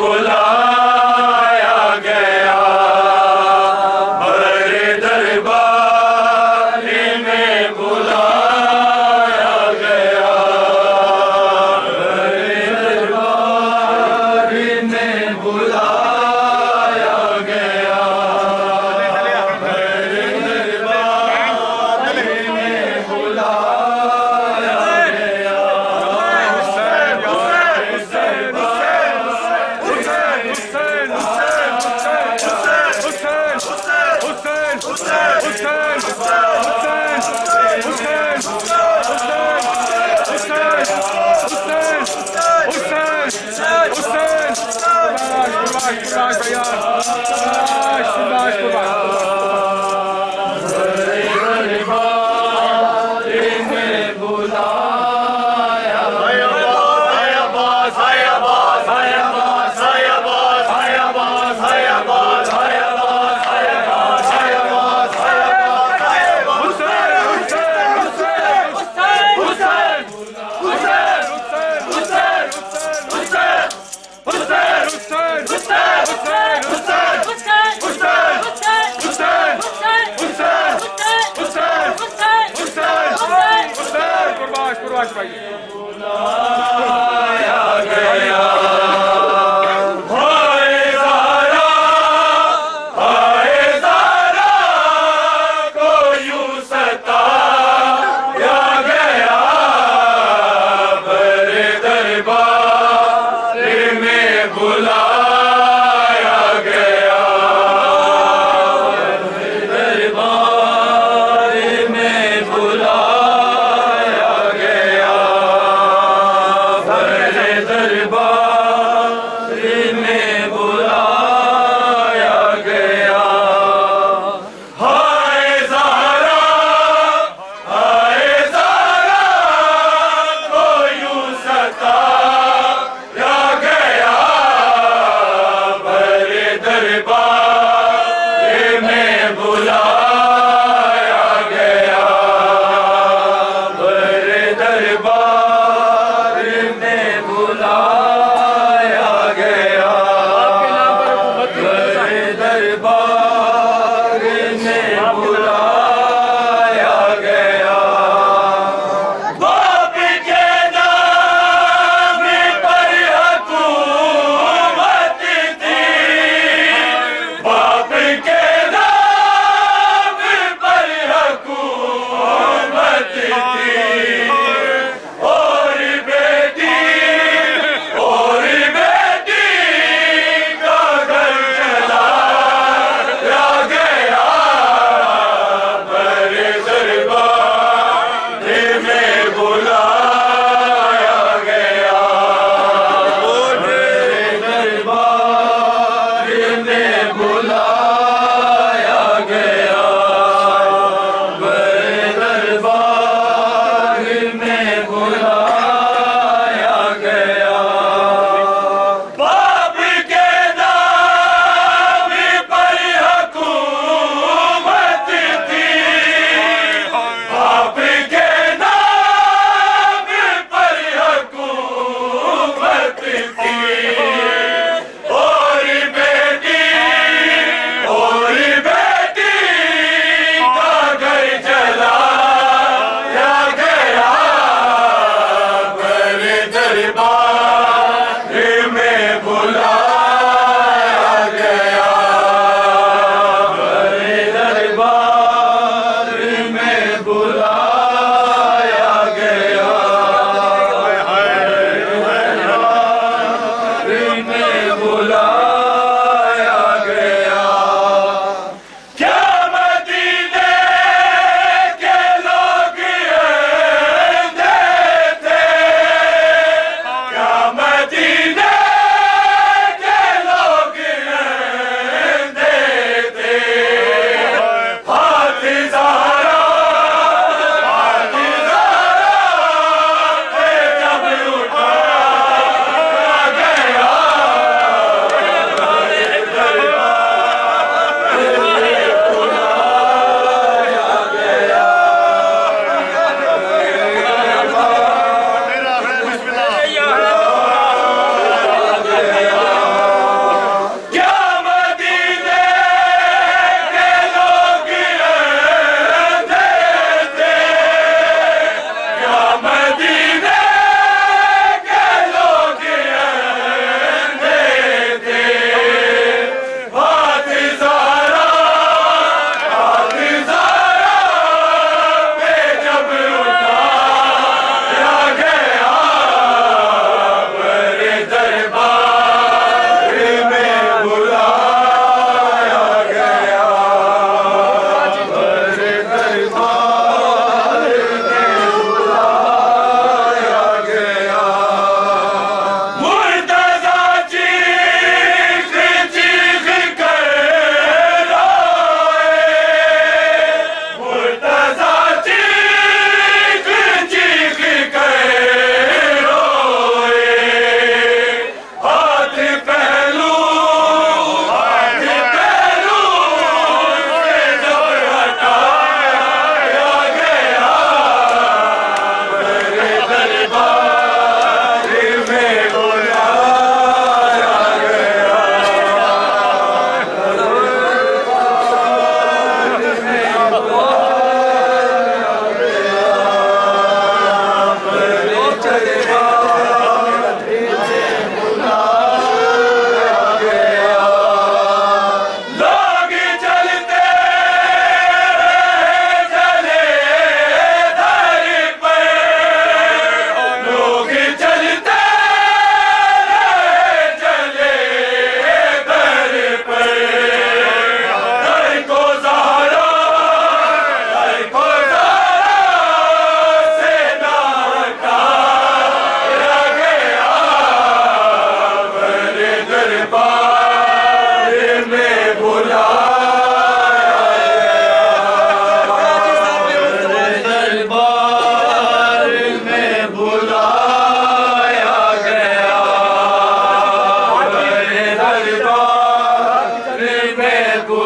बुलाया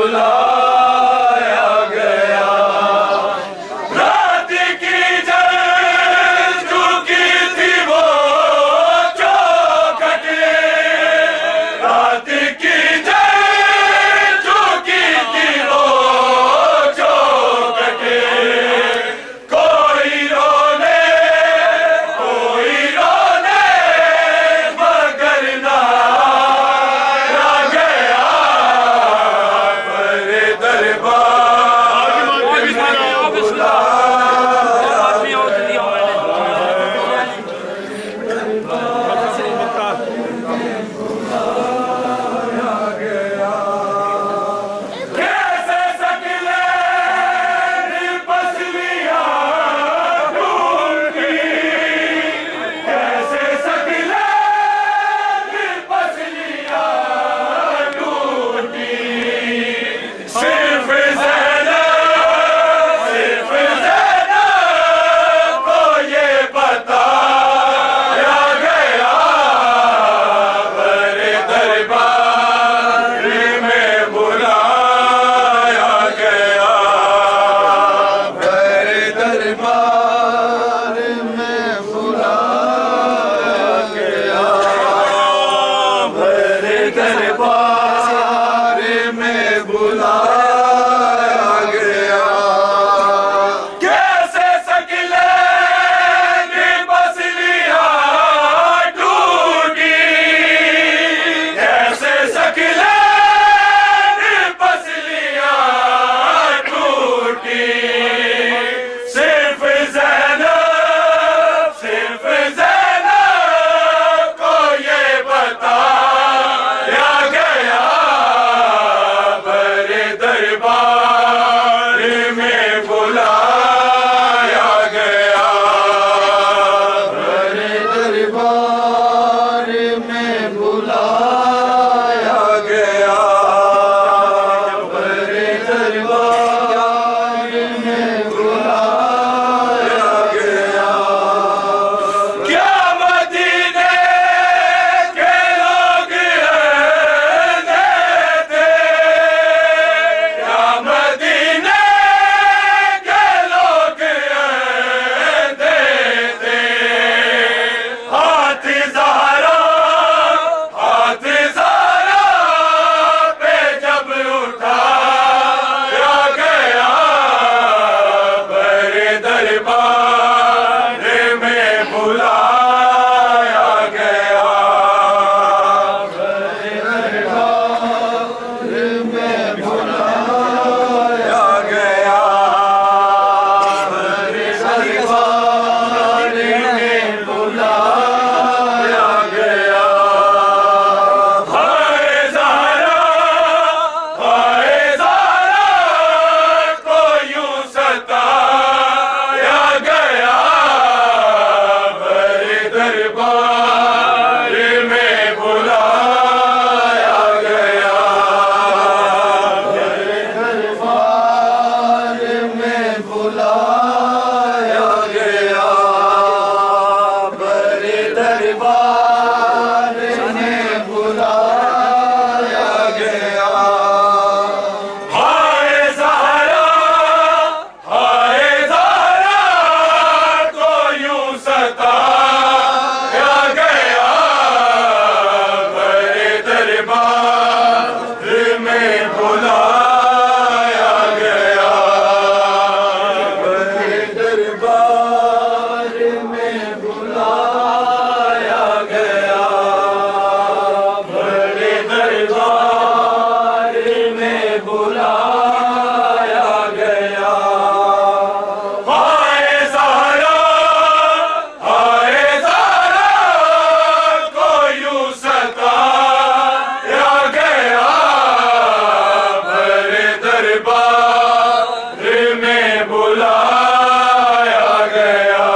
बुलाया गया। रात की जल चुकी थी वो चौखट, रात की जल चुकी थी वो चौखट। कोई रोने मगर ना आ गया मेरे दरबार में कैसे सकले पसलियां ढूंढी, कैसे सकले पसलियां ढूंढी। सिर्फ ज़ैनब को ये बताया गया मेरे दरबार में बुलाया गया। मेरे दरबार में बुलाया गया। मेरे दरबार में बुलाया गया। कैसे सकले पसलियां ढूंढी, कैसे सकले पसलियां ढूंढी। सिर्फ ज़ैनब को ये बताया गया मेरे दरबार में बुलाया गया। मेरे दरबार में बुलाया गया। मेरे दरबार में बुलाया गया। क्या मदीने के लोग देते, क्या मदीने के लोग देते। हाथ ज़हरा पे जब उठाया गया मेरे दरबार में बुलाया गया। मेरे दरबार में बुलाया गया। मेरे दरबार में बुलाया गया। हाय ज़हरा को यूं सताया गया मेरे दरबार में बुलाया गया। मेरे दरबार में बुलाया गया। मेरे दरबार में बुलाया गया। हाय ज़हरा को यूं सताया गया मेरे दरबार में बुलाया गया। मेरे दरबार में बुलाया गया। मेरे दरबार में बुलाया गया। हाय ज़हरा को यूं सताया गया मेरे दरबार में बुलाया गया।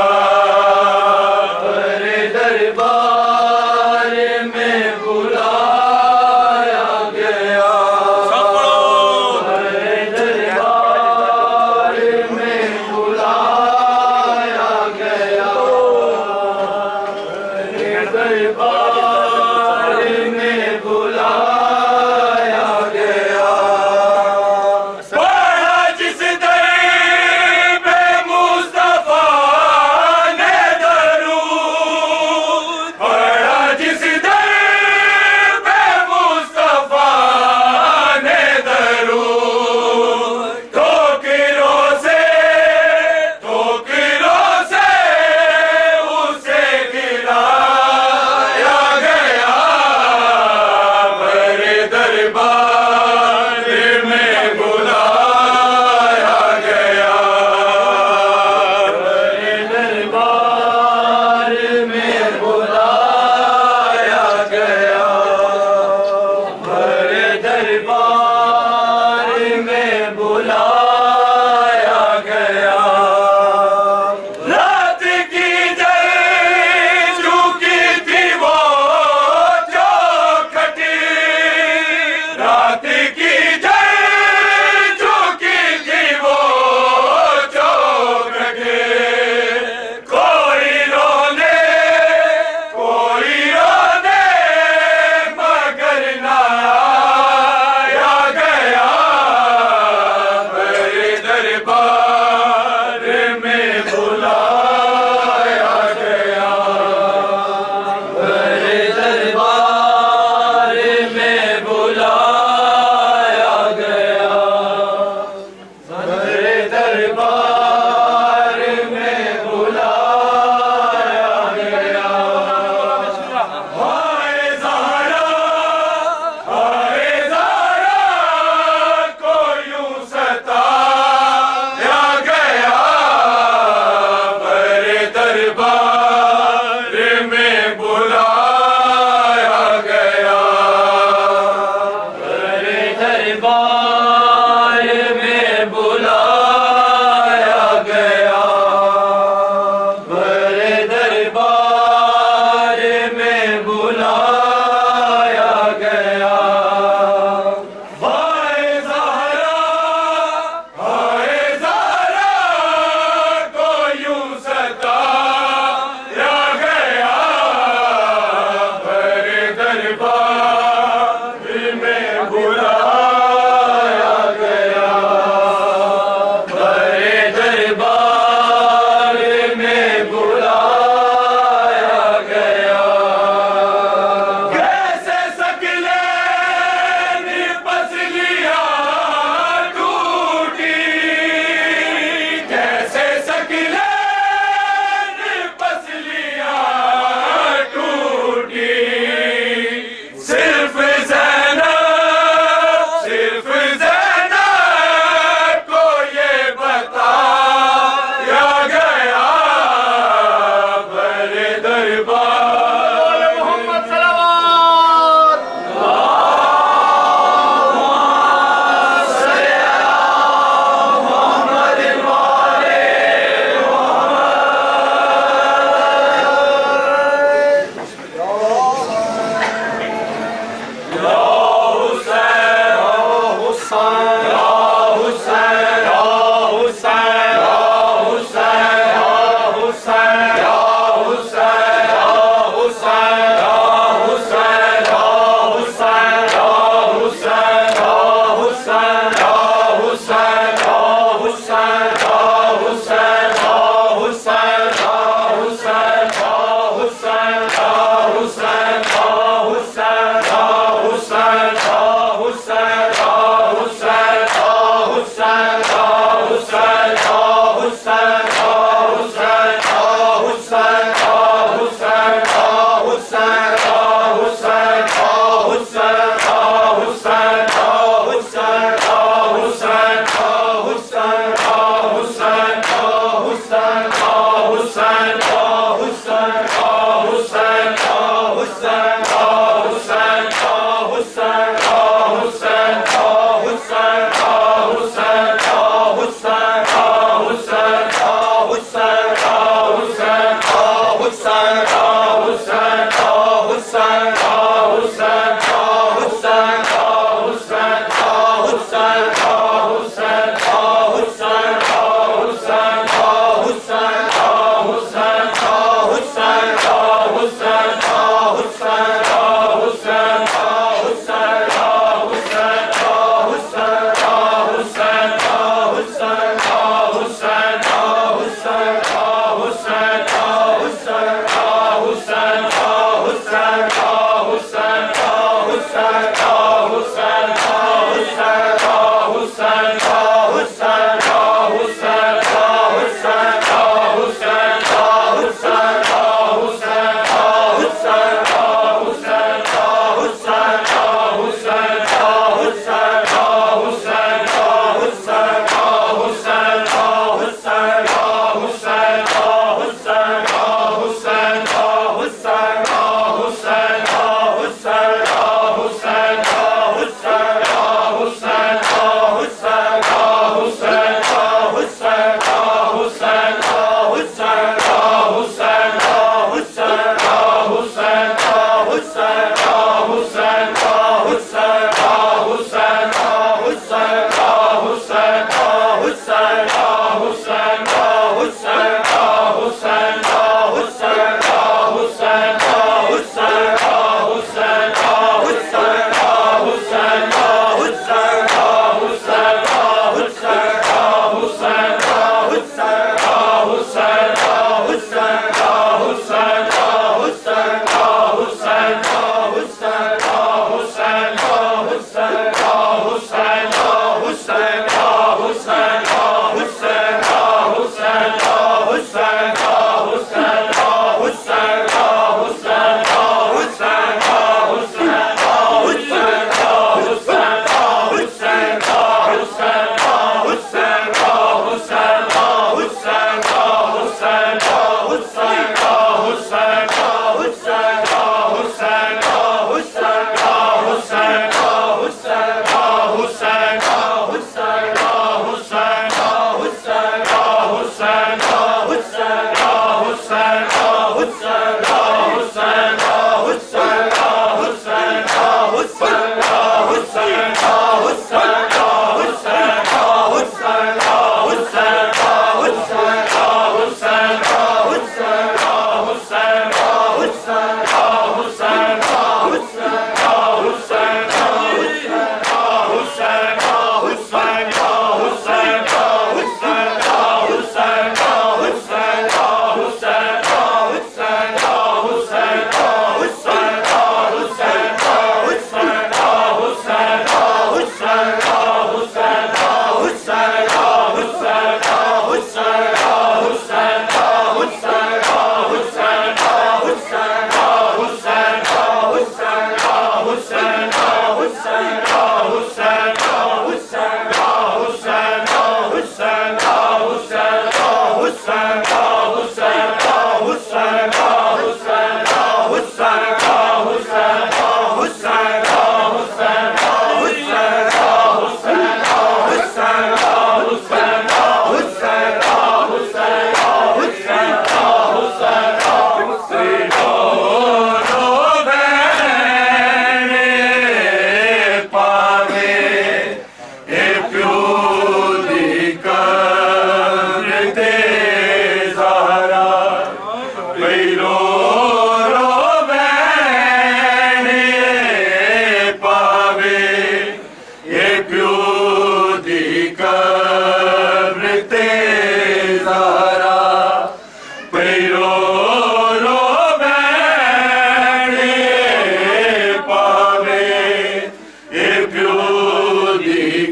मेरे दरबार में बुलाया गया। मेरे दरबार में बुलाया गया। मेरे दरबार में बुलाया गया। दरबार में बुलाया गया। रात की जल झुकी थी वो चौखटी, रात की जल झुकी थी वो चौखटी। कोई रोने मगर ना आया गया। मेरे दरबार में बुलाया गया। मेरे दरबार में बुलाया गया। मेरे दरबार में बुलाया गया। हाय ज़हरा को यूं सताया गया। मेरे दरबार में बुलाया गया। मेरे दरबार में बुलाया गया। मेरे दरबार में बुलाया गया। हाय ज़हरा को यूं सताया गया। मेरे दरबार में बुलाया गया। मेरे दरबार में बुलाया गया। कैसे सकले पसलियां टूटी, कैसे सकले पसलियां टूटी। सिर्फ ज़ैनब को ये बताया गया। मेरे दरबार मोहम्मद सलावत। हुसैन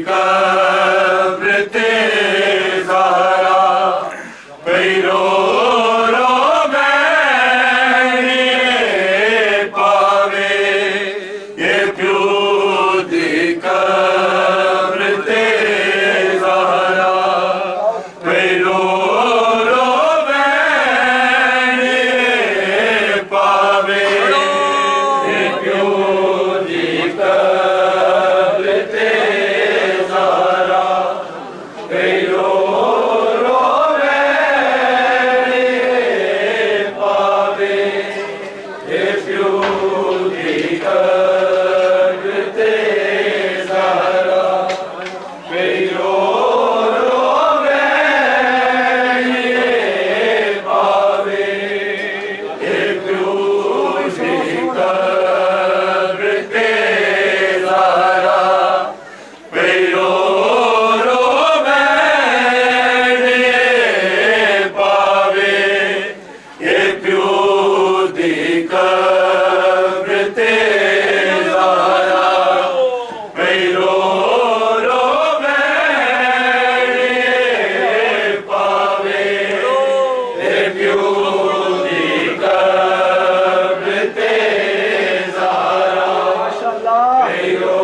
कब्रते ज़हरा पैरो रो मैंने पावे ये प्यो दी कब्रते ज़हरा पैरो रो मैंने पावे ये प्यो दी कब्रते ज़हरा पैरो रो मैंने पावे ये प्यो दी कब्रते ज़हरा पैरो रो मैंने पावे ये प्यो दी कब्रते ज़हरा पैरो रो मैंने पावे ये प्यो दी कब्रते ज़हरा पैरो रो मैंने पावे ये प्यो दी कब्रते ज़हरा पैरो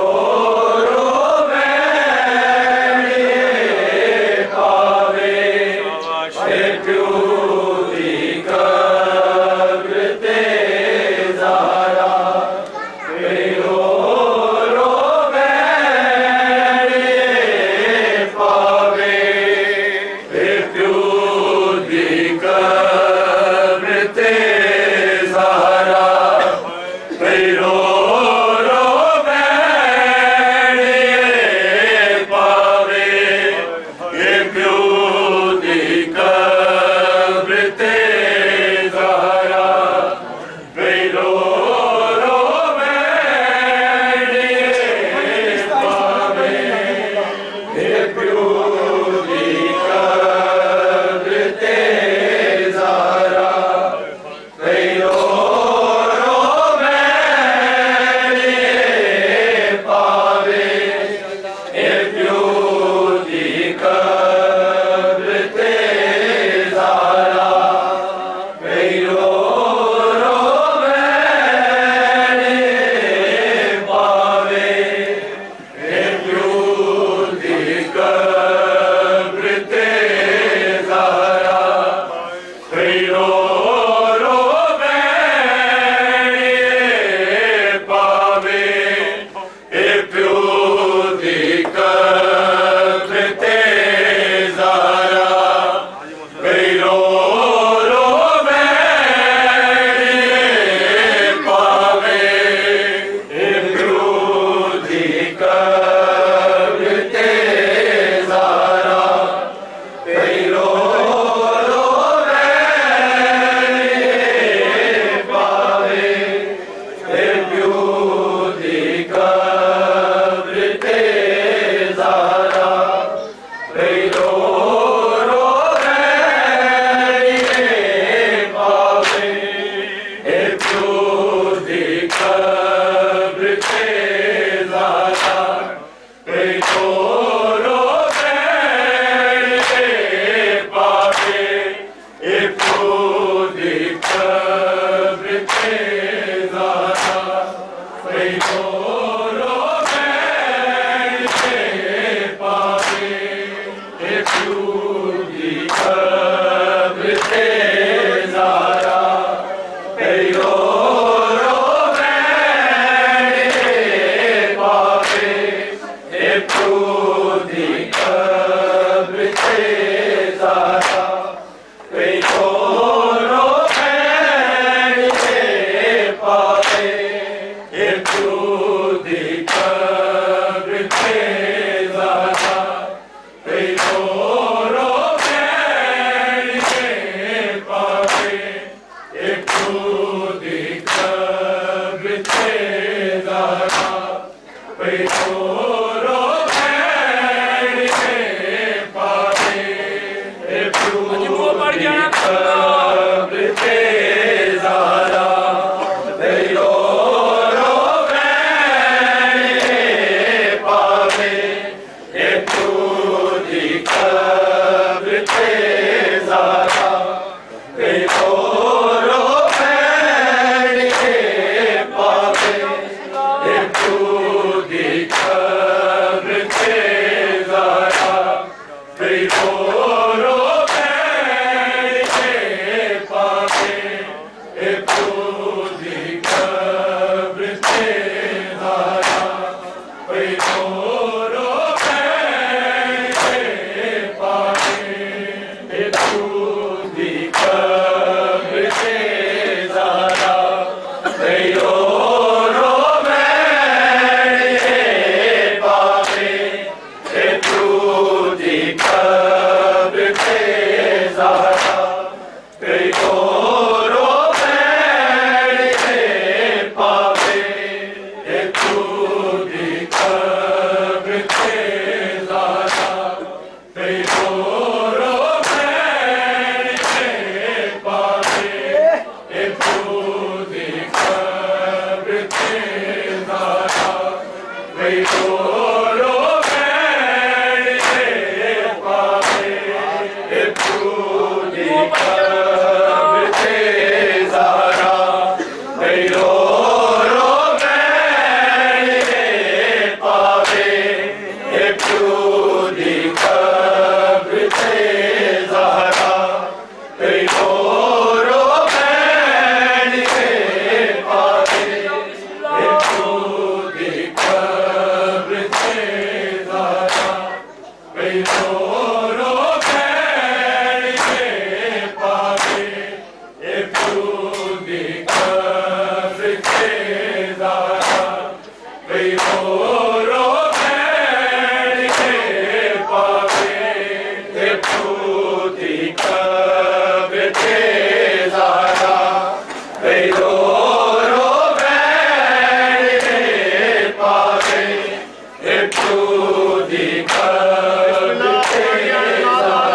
रो मैंने पावे ये प्यो दी कब्रते ज़हरा पैरो रो मैंने पावे ये प्यो दी कब्रते ज़हरा पैरो रो मैंने पावे ये प्यो दी कब्रते ज़हरा पैरो रो मैंने पावे ये प्यो दी कब्रते ज़हरा पैरो रो मैंने पावे ये प्यो दी कब्रते ज़हरा पैरो रो मैंने पावे ये प्यो दी कब्रते ज़हरा पैरो रो मैंने पावे ये प्यो दी कब्रते ज़हरा पैरो रो मैंने पावे ये प्यो दी कब्रते ज़हरा पैरो रो मैंने पावे ये प्यो दी कब्रते ज़हरा पैरो रो मैंने पावे ये प्यो दी कब्रते ज़हरा पैरो रो मैंने पावे ये प्यो दी कब्रते ज़हरा पैरो रो मैंने पावे ये प्यो दी कब्रते ज़हरा पैरो रो मैंने पावे ये प्यो दी कब्रते ज़हरा पैरो रो मैंने पावे ये प्यो दी कब्रते ज़हरा पैरो रो मैंने पावे ये प्यो दी कब्रते ज़हरा पैरो रो मैंने पावे ये प्यो दी कब्रते ज़हरा पैरो रो मैंने पावे कब्र ते ज़ारा कई औरो पैण के पावे तू दी कब्र ते ज़ारा कई औरो पैण के पावे तू दी कब्र ते ज़ारा कई औरो पैण के पावे तू दी कब्र ते ज़ारा कई औरो पैण के पावे तू दी कब्र ते ज़ारा कई औरो पैण के पावे तू दी कब्र ते ज़ारा कई औरो पैण के पावे तू दी कब्र ते ज़ारा कई औरो पैण के पावे तू दी कब्र ते ज़ारा कई औरो पैण के पावे तू दी कब्र ते ज़ारा कई औरो पैण के पावे तू दी कब्र ते ज़ारा कई औरो पैण के पावे तू दी कब्र ते ज़ारा कई औरो पैण के पावे तू दी कब्र ते ज़ारा कई औरो पैण के पावे तू दी कब्र ते ज़ारा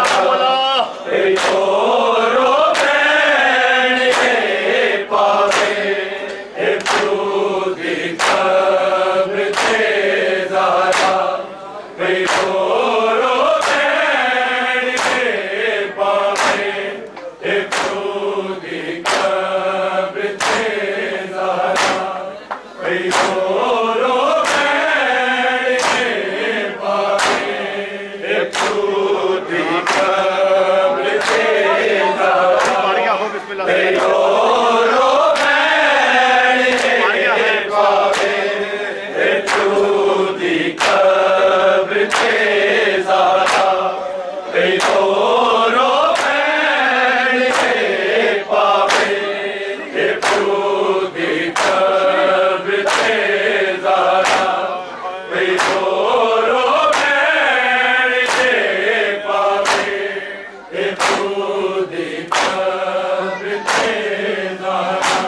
कई औरो पैण के पावे तू दी कब्र ते ज़ारा कई औरो पैण के पावे तू दी कब्र ते ज़ारा कई औरो पैण के पावे तू दी कब्र ते ज़ारा कई औरो पैण के पावे तू दी कब्र ते ज़ारा कई औरो पैण के पावे तू दी कब्र ते ज़ारा कई औरो पैण के पावे तू दी कब्र ते ज़ारा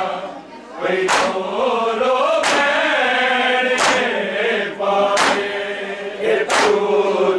कई औरो पैण के पावे तू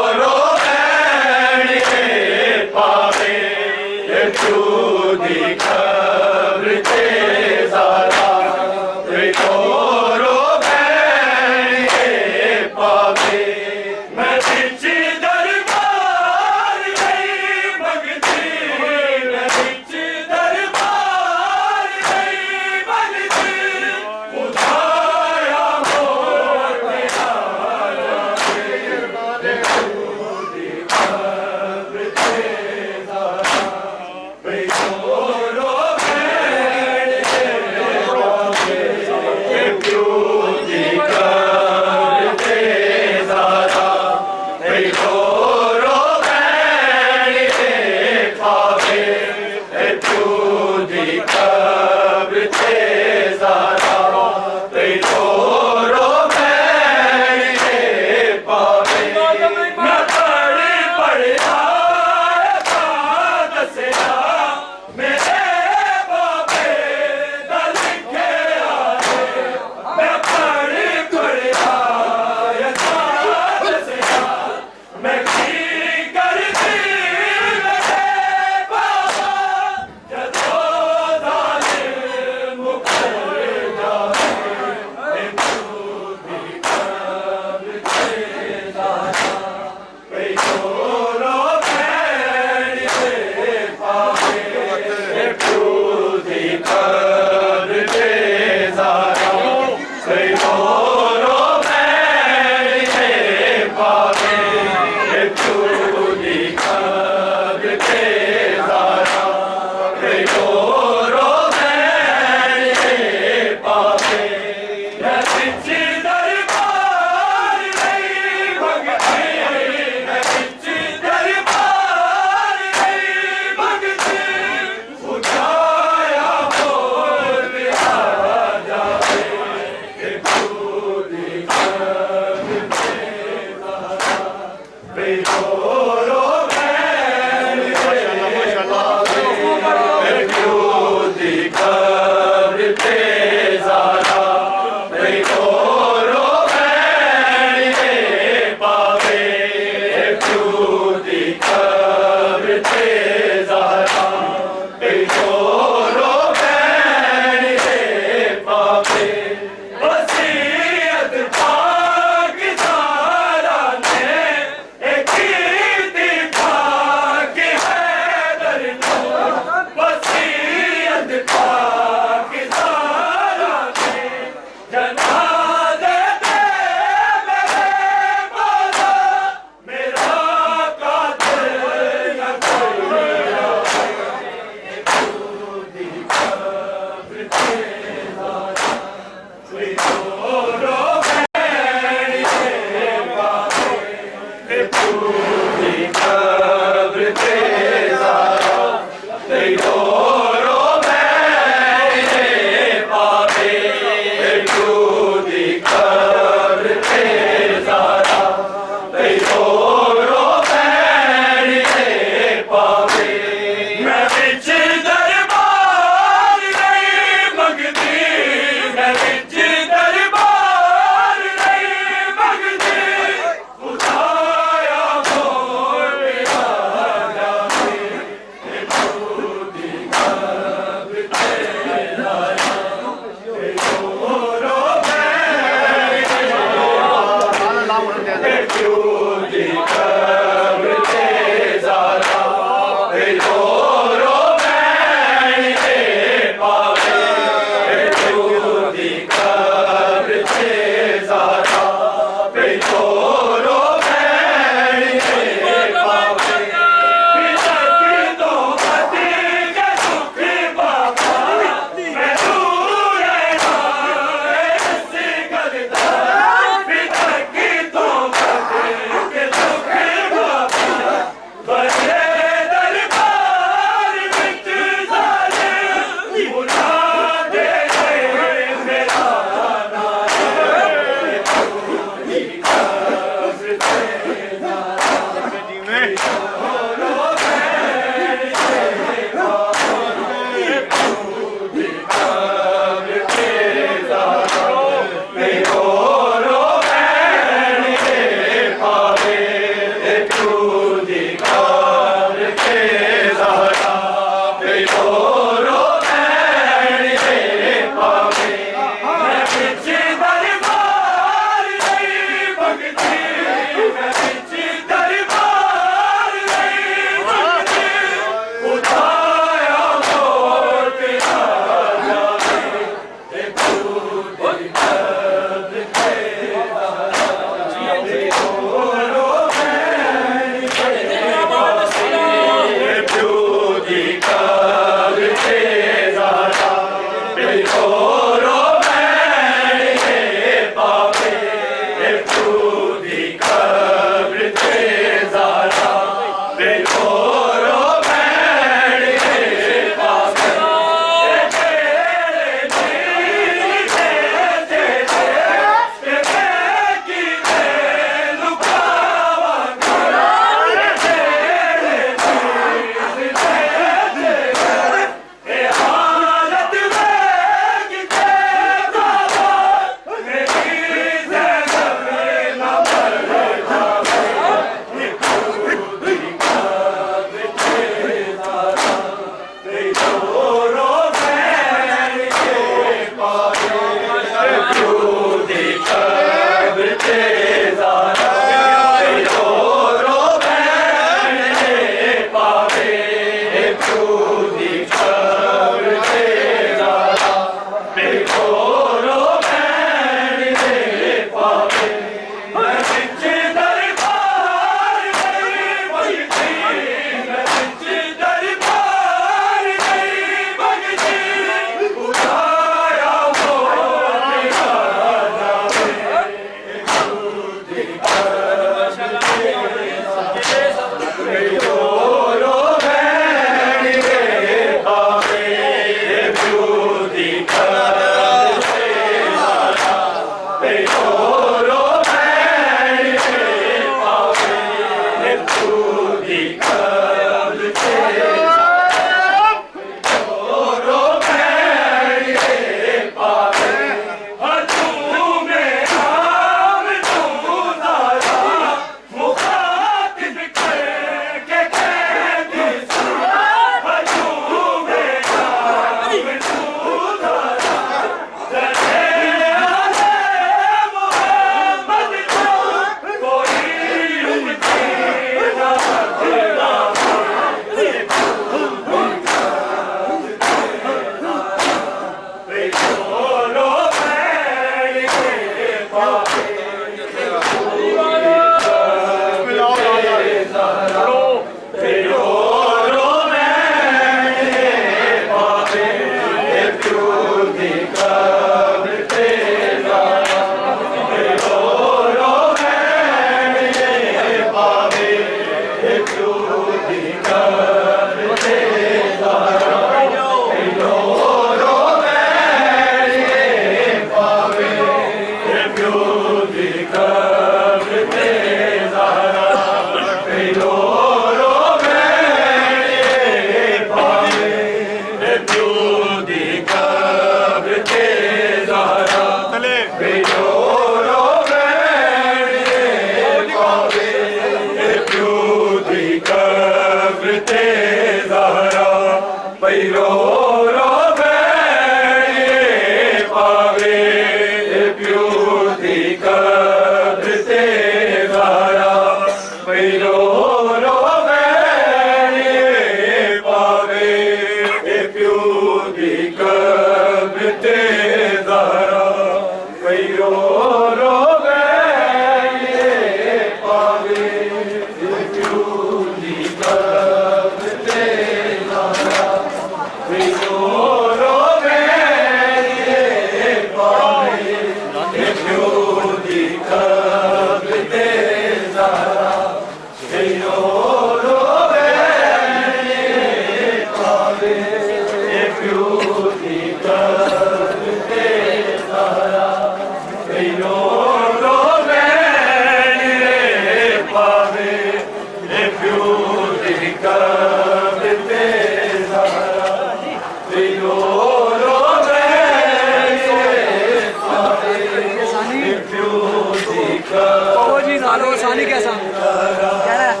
आसानी कैसा कह रहा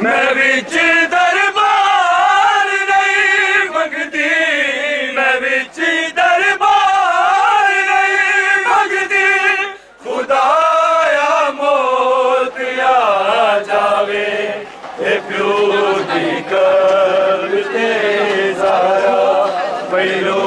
मैं विच दरबार नहीं मंगती, मैं विच दरबार नहीं मंगती, खुदाया मौत आ जावे ए प्यो दी कब्र ते ज़ारा पहिलो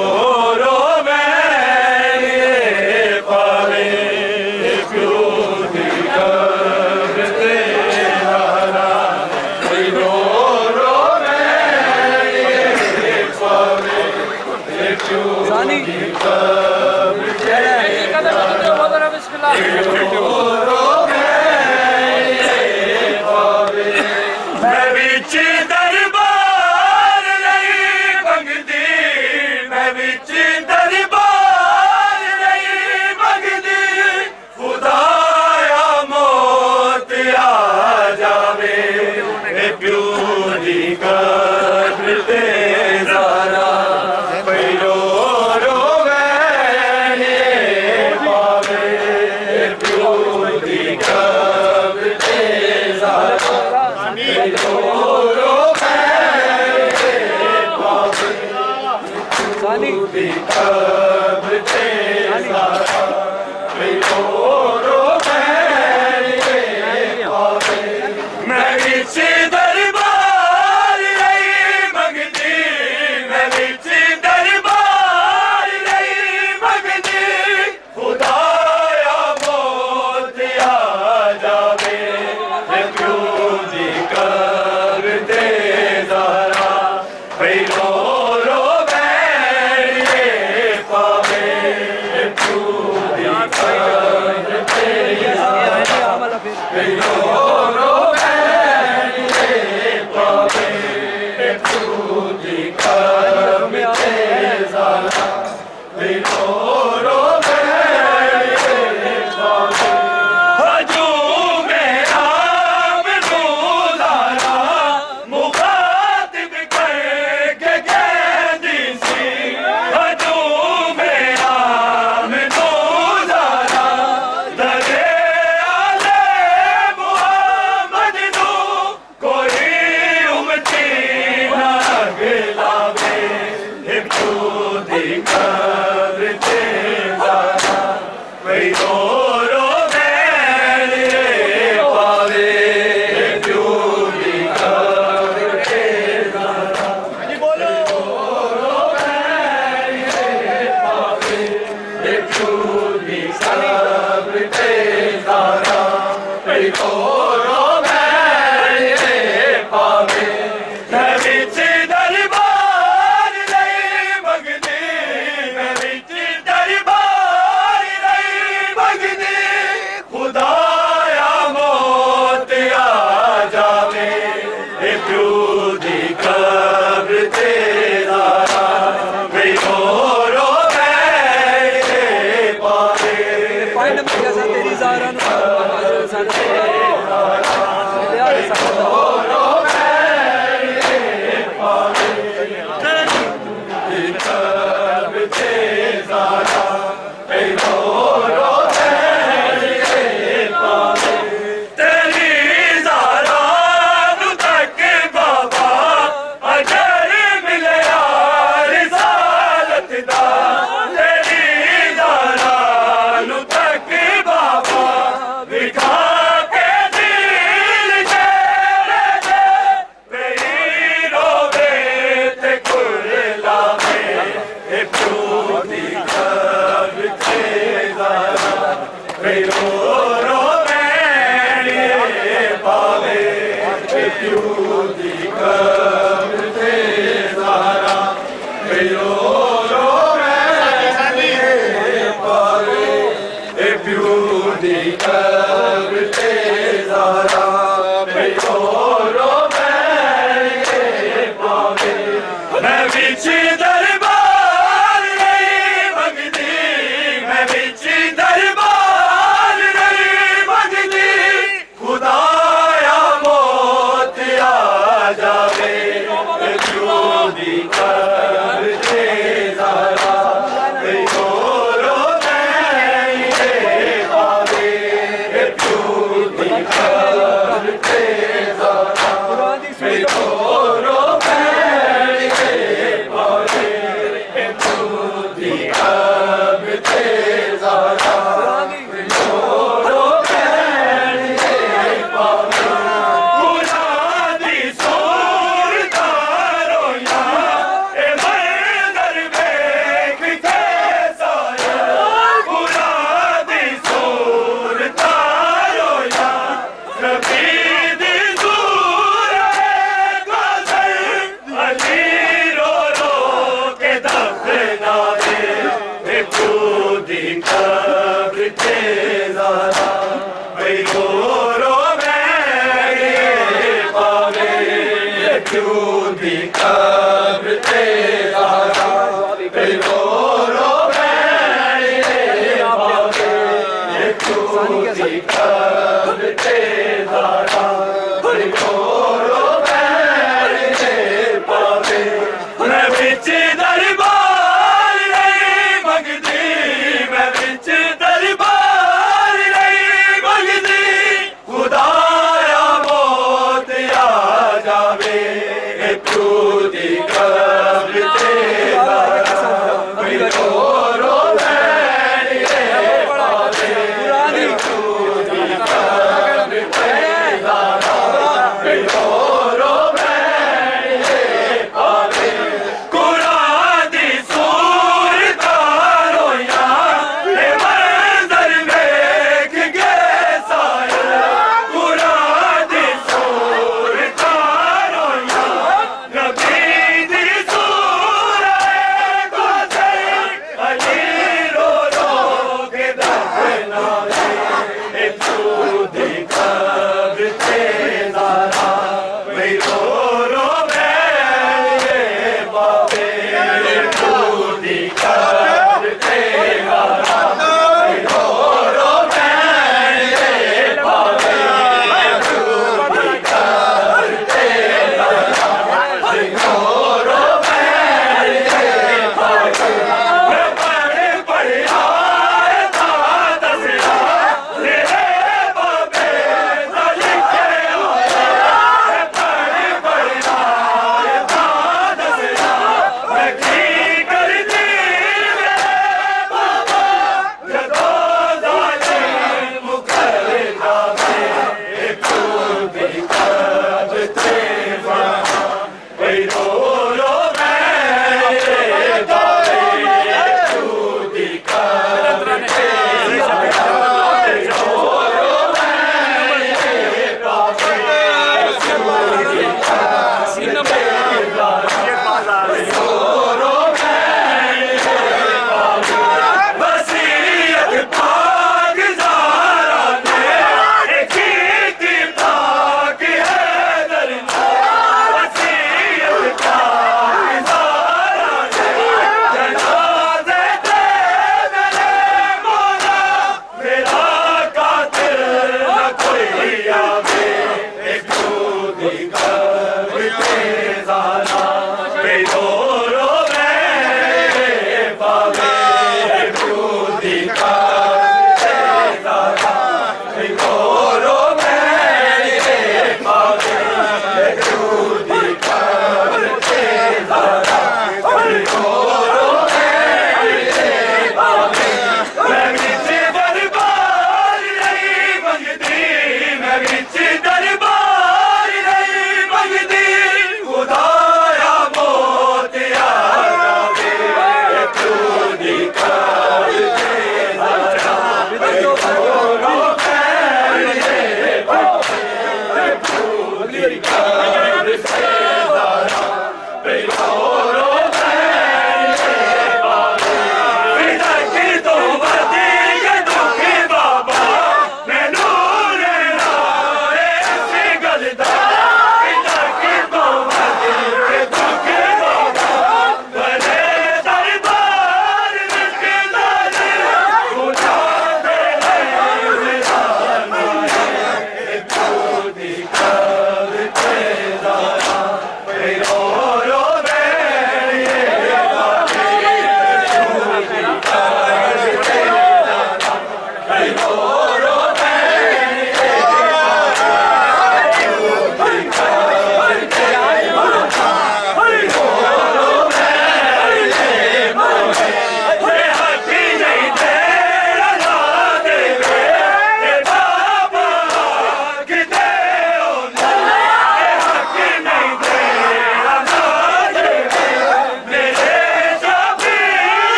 कुरान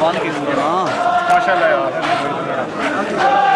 ਬੰਦ ਕੀ ਦੂਜਾ ਨਾ ਮਾਸ਼ਾਅੱਲਾ ਯਾਰ